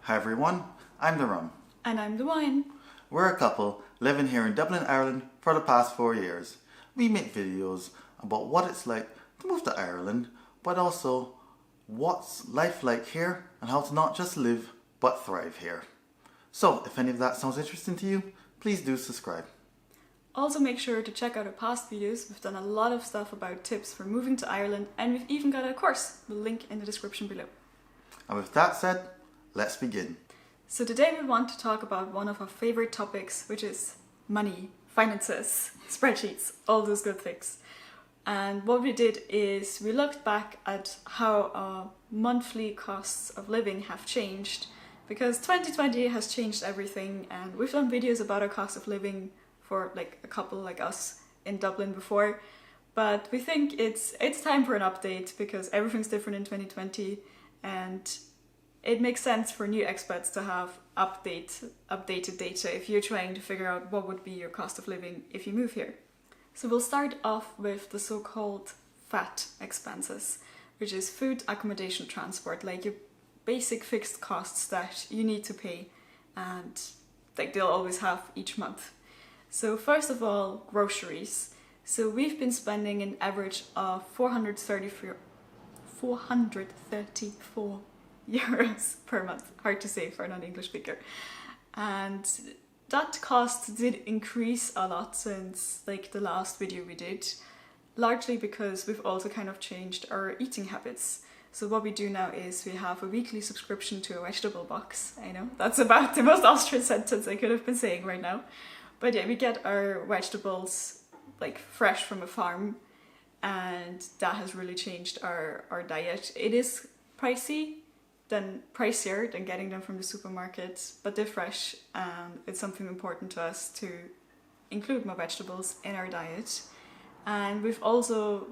Hi everyone, I'm the Rum. And I'm the Wine. We're a couple living here in Dublin, Ireland for the past 4 years. We make videos about what it's like to move to Ireland, but also what's life like here and how to not just live but thrive here. So if any of that sounds interesting to you, please do subscribe. Also make sure to check out our past videos. We've done a lot of stuff about tips for moving to Ireland, and we've even got a course. The link in the description below. And with that said, let's begin. So today we want to talk about one of our favorite topics, which is money, finances, spreadsheets, all those good things. And what we did is we looked back at how our monthly costs of living have changed, because 2020 has changed everything, and we've done videos about our cost of living for like a couple like us in Dublin before, but we think it's time for an update because everything's different in 2020, and it makes sense for new expats to have updated data if you're trying to figure out what would be your cost of living if you move here. So we'll start off with the so-called FAT expenses, which is food, accommodation, transport, like your basic fixed costs that you need to pay and like they'll always have each month. So first of all, groceries. So we've been spending an average of 434 euros per month. Hard to say for a non-English speaker. And that cost did increase a lot since like the last video we did, largely because we've also kind of changed our eating habits. So what we do now is we have a weekly subscription to a vegetable box. I know, that's about the most Austrian sentence I could have been saying right now. But yeah, we get our vegetables like fresh from a farm, and that has really changed our diet. It is pricier than getting them from the supermarket, but they're fresh, and it's something important to us to include more vegetables in our diet. And we've also,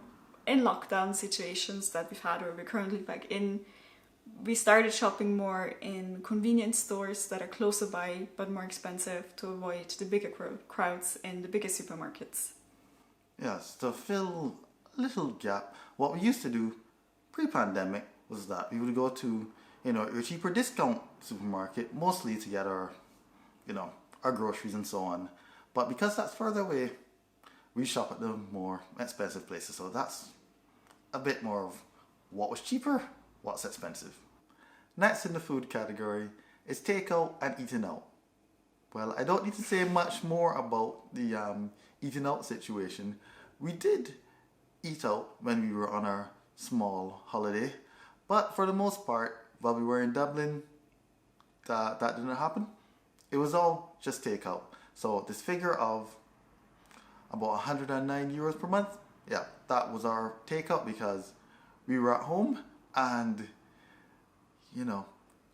in lockdown situations that we've had or we're currently back in, we started shopping more in convenience stores that are closer by but more expensive to avoid the bigger crowds in the bigger supermarkets. Yes, to fill a little gap, what we used to do pre-pandemic was that we would go to, your cheaper discount supermarket, mostly to get our groceries and so on. But because that's further away, we shop at the more expensive places. So that's a bit more of what was cheaper, what's expensive. Next in the food category is takeout and eating out. Well, I don't need to say much more about the eating out situation. We did eat out when we were on our small holiday, but for the most part, while we were in Dublin, that didn't happen. It was all just takeout. So this figure of about 109 euros per month, yeah, that was our takeout because we were at home, and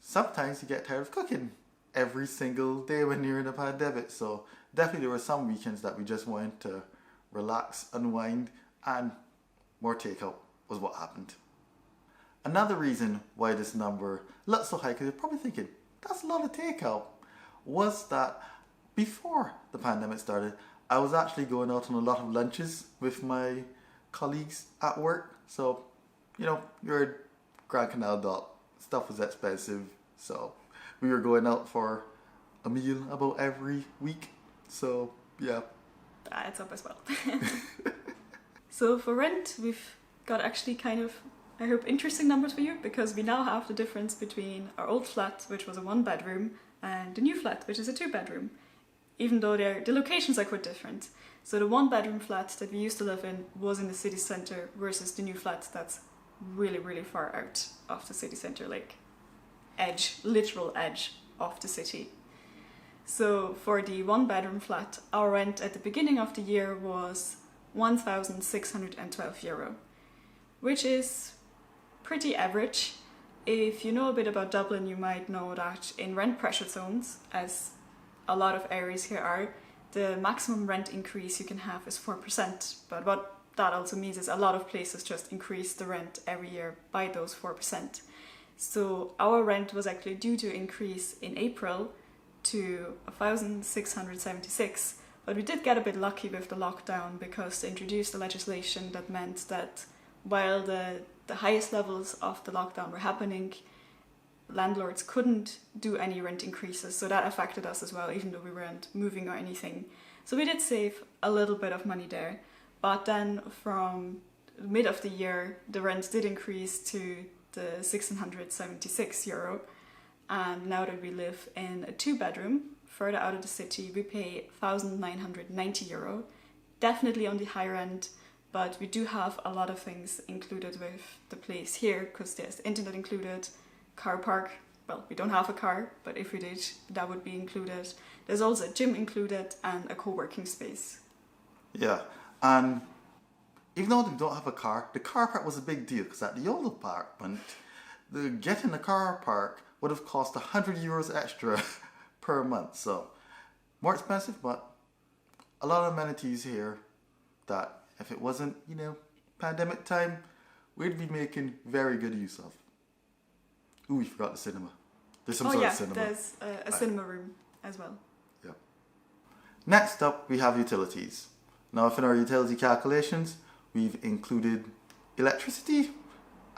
sometimes you get tired of cooking every single day when you're in a pandemic. So definitely there were some weekends that we just wanted to relax, unwind, and more takeout was what happened. Another reason why this number looks so high, because you're probably thinking, that's a lot of takeout, was that before the pandemic started, I was actually going out on a lot of lunches with my colleagues at work. So, you're a Grand Canal dot. Stuff was expensive, so we were going out for a meal about every week. So, yeah. That adds up as well. So for rent, we've got actually kind of, I hope, interesting numbers for you, because we now have the difference between our old flat, which was a 1-bedroom, and the new flat, which is a 2-bedroom, even though the locations are quite different. So the 1-bedroom flat that we used to live in was in the city centre versus the new flat that's really, really far out of the city centre, like literal edge of the city. So for the 1-bedroom flat, our rent at the beginning of the year was 1,612 euro, which is pretty average. If you know a bit about Dublin, you might know that in rent pressure zones, as a lot of areas here are, the maximum rent increase you can have is 4%. But what that also means is a lot of places just increase the rent every year by those 4%. So our rent was actually due to increase in April to 1,676, but we did get a bit lucky with the lockdown because they introduced the legislation that meant that while the highest levels of the lockdown were happening, landlords couldn't do any rent increases, so that affected us as well, even though we weren't moving or anything. So we did save a little bit of money there. But then from mid of the year, the rent did increase to the 676 euro. And now that we live in a 2-bedroom, further out of the city, we pay 1,990 euro. Definitely on the higher end, but we do have a lot of things included with the place here, because there's internet included, car park. Well, we don't have a car, but if we did, that would be included. There's also a gym included and a co-working space. Yeah, and even though we don't have a car, the car park was a big deal, because at the old apartment, getting a car park would have cost 100 euros extra per month. So more expensive, but a lot of amenities here that if it wasn't, pandemic time, we'd be making very good use of. Ooh, we forgot the cinema. There's some sort of cinema. There's a cinema room as well. Yeah. Next up, we have utilities. Now, if in our utility calculations, we've included electricity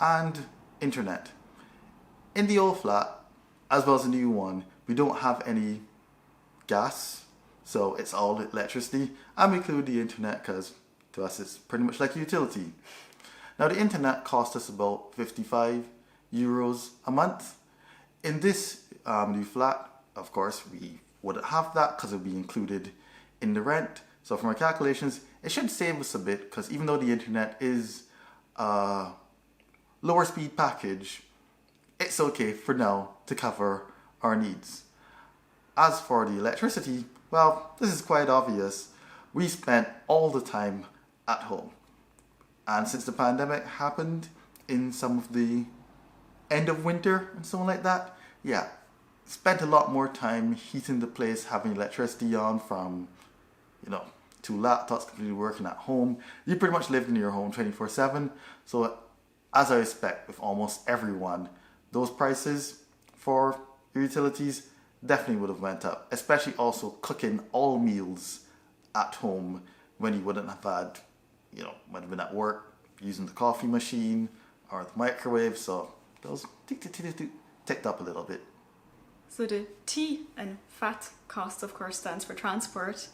and internet. In the old flat, as well as the new one, we don't have any gas, so it's all electricity, and we include the internet because to us it's pretty much like a utility. Now, the internet cost us about 55 euros a month. In this new flat, of course, we wouldn't have that because it would be included in the rent. So from our calculations, it should save us a bit, because even though the internet is a lower speed package, it's okay for now to cover our needs. As for the electricity, well, this is quite obvious. We spent all the time at home. And since the pandemic happened in some of the end of winter and so on like that, yeah, spent a lot more time heating the place, having electricity on from, 2 laptops completely working at home. You pretty much lived in your home 24/7. So as I expect with almost everyone, those prices for your utilities definitely would have went up, especially also cooking all meals at home when you wouldn't have had, might have been at work using the coffee machine or the microwave. So those ticked up a little bit. So the T in fat cost, of course, stands for transport.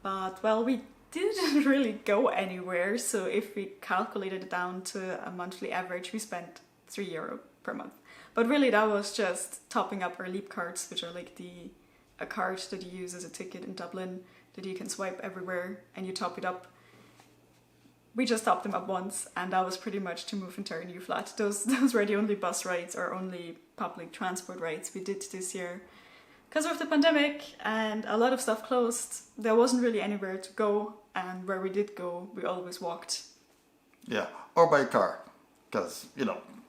But, well, we didn't really go anywhere. So if we calculated it down to a monthly average, we spent €3 per month. But really that was just topping up our Leap cards, which are like a card that you use as a ticket in Dublin that you can swipe everywhere and you top it up. We just topped them up once, and that was pretty much to move into our new flat. Those were the only bus rides or only public transport rides we did this year. Because of the pandemic and a lot of stuff closed, there wasn't really anywhere to go, and where we did go, we always walked. Yeah, or by car, because,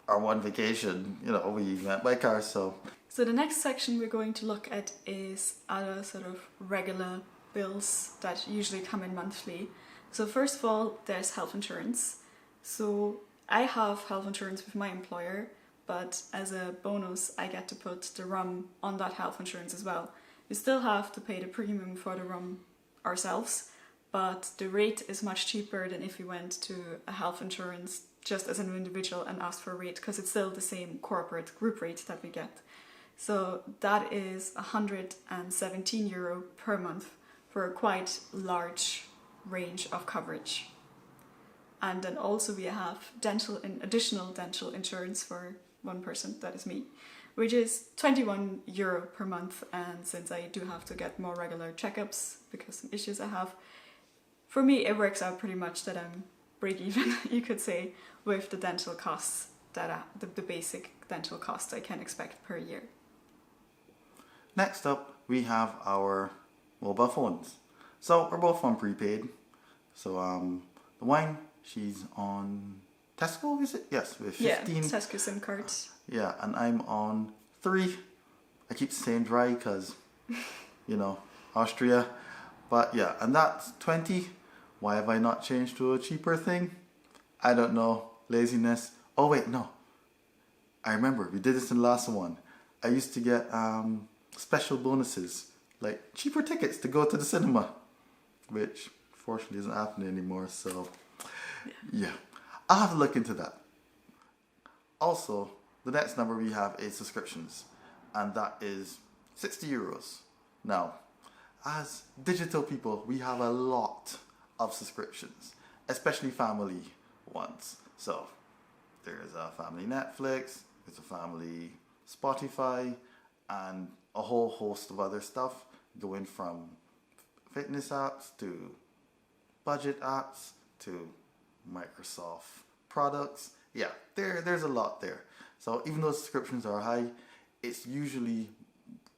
our one vacation, we went by car, so... So the next section we're going to look at is other sort of regular bills that usually come in monthly. So first of all, there's health insurance. So I have health insurance with my employer, but as a bonus, I get to put the rum on that health insurance as well. We still have to pay the premium for the rum ourselves, but the rate is much cheaper than if we went to a health insurance just as an individual and asked for a rate, because it's still the same corporate group rate that we get. So that is €117 per month for a quite large range of coverage. And then also we have additional dental insurance for one person, that is me, which is €21 per month. And since I do have to get more regular checkups because some issues I have, for me it works out pretty much that I'm break even, you could say, with the dental costs that the basic dental costs I can expect per year. Next up, we have our mobile phones. So we're both on prepaid. So the wine, she's on Tesco, is it? Yes, with 15. Yeah, Tesco SIM cards. Yeah, and I'm on 3. I keep saying dry because, Austria. But yeah, and that's 20. Why have I not changed to a cheaper thing? I don't know. Laziness. Oh wait, no. I remember, we did this in the last one. I used to get special bonuses, like cheaper tickets to go to the cinema, which fortunately isn't happening anymore, so yeah. I'll have to look into that. Also, the next number we have is subscriptions, and that is €60. Now, as digital people, we have a lot of subscriptions, especially family ones. So there's a family Netflix, there's a family Spotify, and a whole host of other stuff, going from fitness apps to budget apps to Microsoft products. Yeah, there's a lot there. So even though subscriptions are high, it's usually,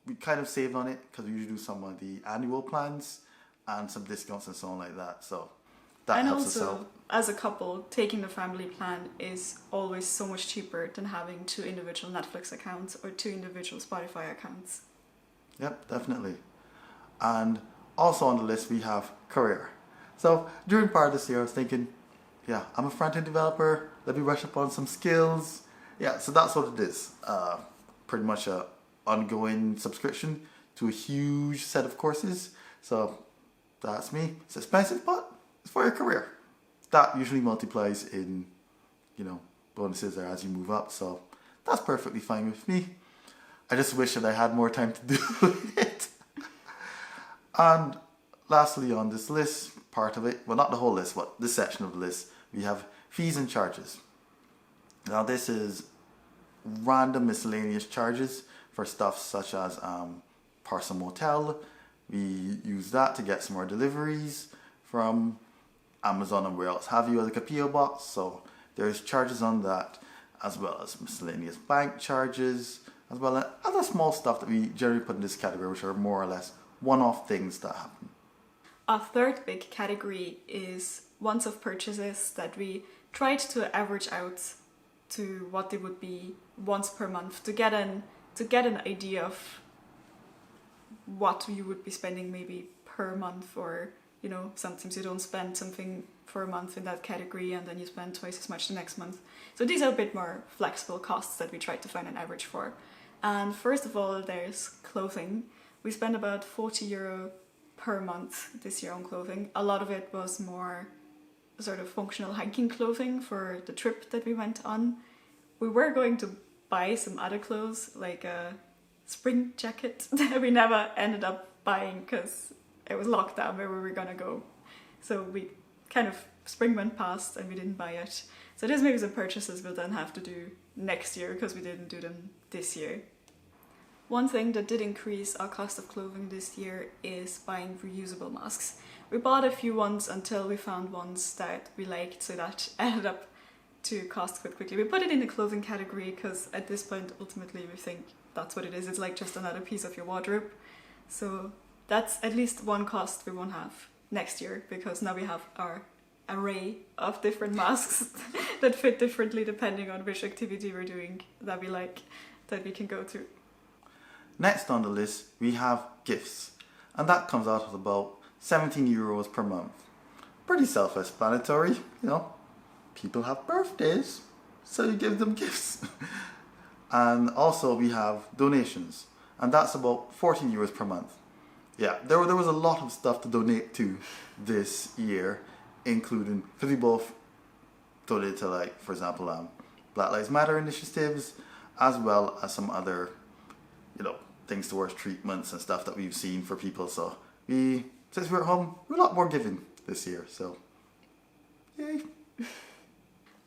we kind of saved on it because we usually do some of the annual plans and some discounts and so on like that. So that And helps us also, out. as a couple, taking the family plan is always so much cheaper than having 2 individual Netflix accounts or 2 individual Spotify accounts. Yep, definitely. And also on the list we have career. So during part of this year I was thinking, yeah, I'm a front-end developer, let me brush up on some skills. Yeah, so that's what it is. Pretty much a ongoing subscription to a huge set of courses. So that's me. It's expensive, but it's for your career. That usually multiplies in, bonuses there as you move up. So that's perfectly fine with me. I just wish that I had more time to do it. And lastly on this list, part of it, well, not the whole list, but this section of the list, we have fees and charges. Now this is random miscellaneous charges for stuff such as parcel motel. We use that to get some more deliveries from Amazon and where else have you, like a PO box. So there's charges on that, as well as miscellaneous bank charges, as well as other small stuff that we generally put in this category, which are more or less one-off things that happen. Our third big category is once-off purchases that we tried to average out to what they would be once per month to get an idea of what you would be spending maybe per month, or sometimes you don't spend something for a month in that category and then you spend twice as much the next month. So these are a bit more flexible costs that we tried to find an average for. And first of all, there's clothing. We spend about €40 per month this year on clothing. A lot of it was more sort of functional hiking clothing for the trip that we went on. We were going to buy some other clothes, like a spring jacket that we never ended up buying because it was locked down where we were gonna go. So we spring went past and we didn't buy it. So there's maybe some purchases we'll then have to do next year because we didn't do them this year. One thing that did increase our cost of clothing this year is buying reusable masks. We bought a few ones until we found ones that we liked, so that ended up to cost quite quickly. We put it in the clothing category because at this point ultimately we think that's what it is. It's like just another piece of your wardrobe. So that's at least one cost we won't have next year, because now we have our array of different masks that fit differently depending on which activity we're doing that we like, that we can go to. Next on the list, we have gifts, and that comes out at about €17 per month. Pretty self-explanatory, people have birthdays, so you give them gifts. And also we have donations, and that's about €14 per month. Yeah, there was a lot of stuff to donate to this year, including, because we both donated to, like, for example, Black Lives Matter initiatives, as well as some other, things towards treatments and stuff that we've seen for people. So since we're at home, we're a lot more giving this year, so yay.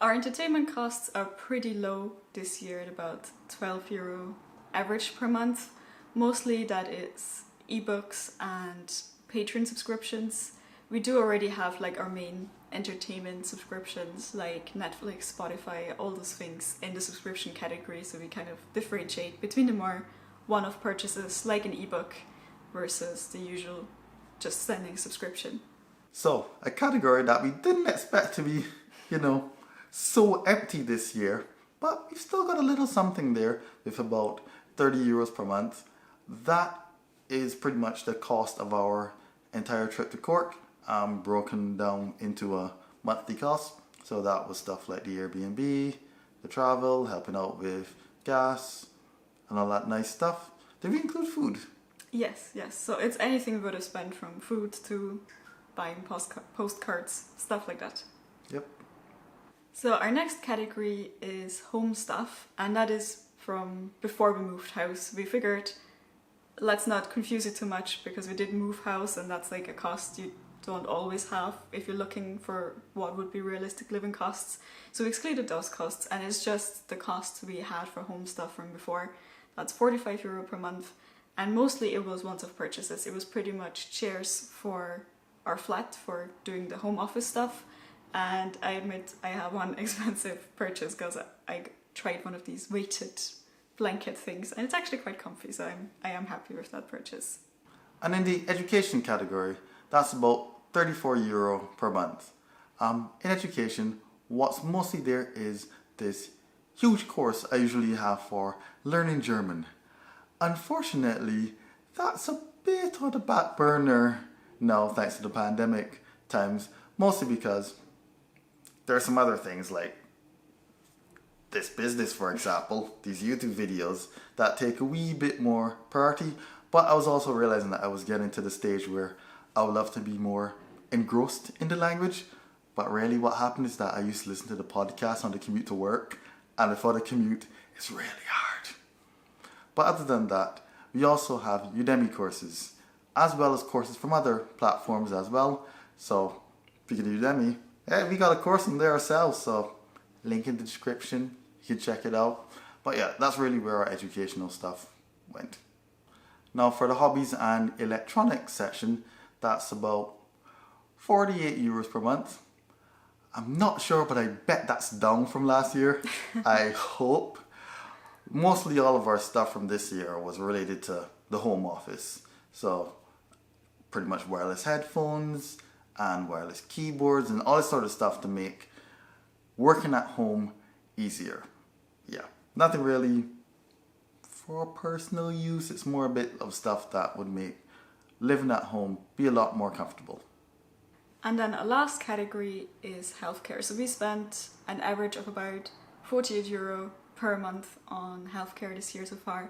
Our entertainment costs are pretty low this year at about €12 average per month. Mostly that is ebooks and Patreon subscriptions. We do already have like our main entertainment subscriptions like Netflix, Spotify, all those things in the subscription category, so we kind of differentiate between the more one-off purchases like an ebook versus the usual just standing subscription. So a category that we didn't expect to be, so empty this year, but we've still got a little something there with about €30 per month. That is pretty much the cost of our entire trip to Cork, broken down into a monthly cost. So that was stuff like the Airbnb, the travel, helping out with gas, and all that nice stuff. Did we include food? Yes. So it's anything we would have spent, from food to buying postcards, stuff like that. Yep. So our next category is home stuff, and that is from before we moved house. We figured let's not confuse it too much because we did move house, and that's like a cost you don't always have if you're looking for what would be realistic living costs. So we excluded those costs, and it's just the costs we had for home stuff from before. That's €45 per month, and mostly it was once-off purchases. It was pretty much chairs for our flat for doing the home office stuff. And I admit I have one expensive purchase because I tried one of these weighted blanket things, and it's actually quite comfy, so I am happy with that purchase. And in the education category, that's about €34 per month. In education, what's mostly there is this huge course I usually have for learning German. Unfortunately, that's a bit on the back burner now thanks to the pandemic times, mostly because there are some other things like this business, for example, these YouTube videos that take a wee bit more priority. But I was also realizing that I was getting to the stage where I would love to be more engrossed in the language. But really what happened is that I used to listen to the podcast on the commute to work, and for the commute, it's really hard. But other than that, we also have Udemy courses, as well as courses from other platforms as well. So, speaking of Udemy, hey, we got a course in there ourselves, so link in the description, you can check it out. But yeah, that's really where our educational stuff went. Now for the hobbies and electronics section, that's about €48 per month. I'm not sure, but I bet that's down from last year. I hope. Mostly all of our stuff from this year was related to the home office. So pretty much wireless headphones and wireless keyboards and all this sort of stuff to make working at home easier. Yeah, nothing really for personal use. It's more a bit of stuff that would make living at home be a lot more comfortable. And then our last category is healthcare. So we spent an average of about €48 per month on healthcare this year so far.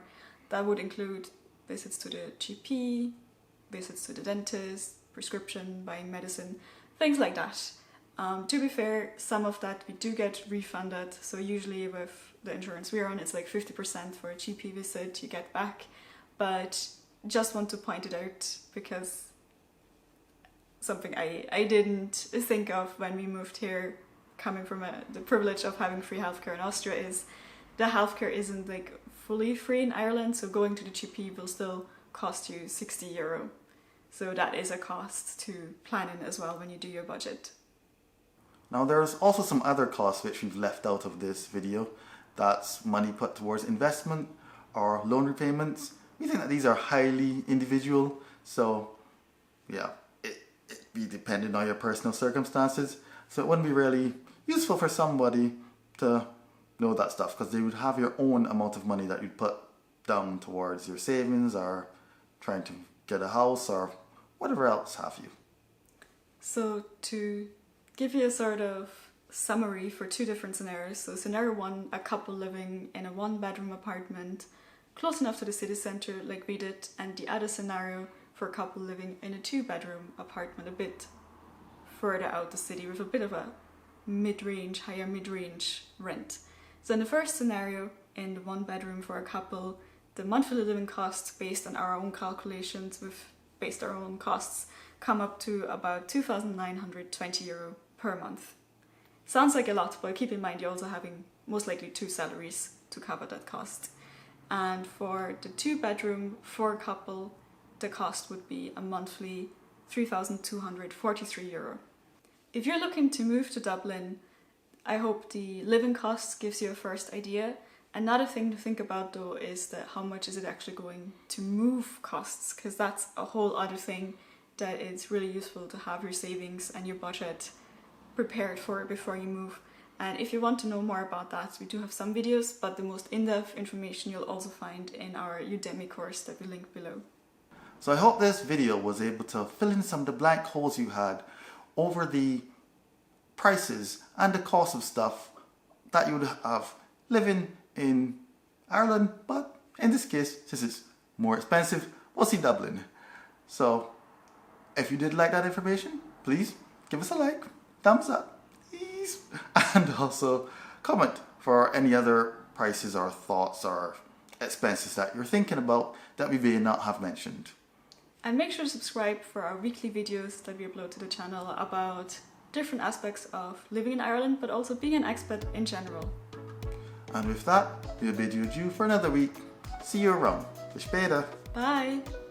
That would include visits to the GP, visits to the dentist, prescription, buying medicine, things like that. To be fair, some of that we do get refunded. So usually with the insurance we're on, it's like 50% for a GP visit you get back. But just want to point it out because something I didn't think of when we moved here, coming from the privilege of having free healthcare in Austria, is the healthcare isn't like fully free in Ireland. So going to the GP will still cost you €60. So that is a cost to plan in as well when you do your budget. Now there's also some other costs which we've left out of this video. That's money put towards investment or loan repayments. We think that these are highly individual, so yeah, it'd be dependent on your personal circumstances. So it wouldn't be really useful for somebody to know that stuff because they would have your own amount of money that you'd put down towards your savings or trying to get a house or whatever else have you. So to give you a sort of summary for two different scenarios. So scenario one, a couple living in a one-bedroom apartment close enough to the city centre like we did, and the other scenario for a couple living in a two-bedroom apartment a bit further out the city with a bit of a higher mid-range rent. So in the first scenario, in the one bedroom for a couple, the monthly living costs based on our own calculations based our own costs come up to about €2,920 per month. Sounds like a lot, but keep in mind you're also having most likely two salaries to cover that cost. And for the two bedroom for a couple, the cost would be a monthly €3,243. If you're looking to move to Dublin, I hope the living costs gives you a first idea. Another thing to think about though is that how much is it actually going to move costs, because that's a whole other thing that it's really useful to have your savings and your budget prepared for before you move. And if you want to know more about that, we do have some videos, but the most in-depth information you'll also find in our Udemy course that we link below. So I hope this video was able to fill in some of the blank holes you had over the prices and the cost of stuff that you would have living in Ireland, but in this case, since it's more expensive, we'll see Dublin. So if you did like that information, please give us a like, thumbs up. please. And also comment for any other prices or thoughts or expenses that you're thinking about that we may not have mentioned. And make sure to subscribe for our weekly videos that we upload to the channel about different aspects of living in Ireland, but also being an expat in general. And with that, we'll bid you adieu for another week. See you around. Bis später. Bye!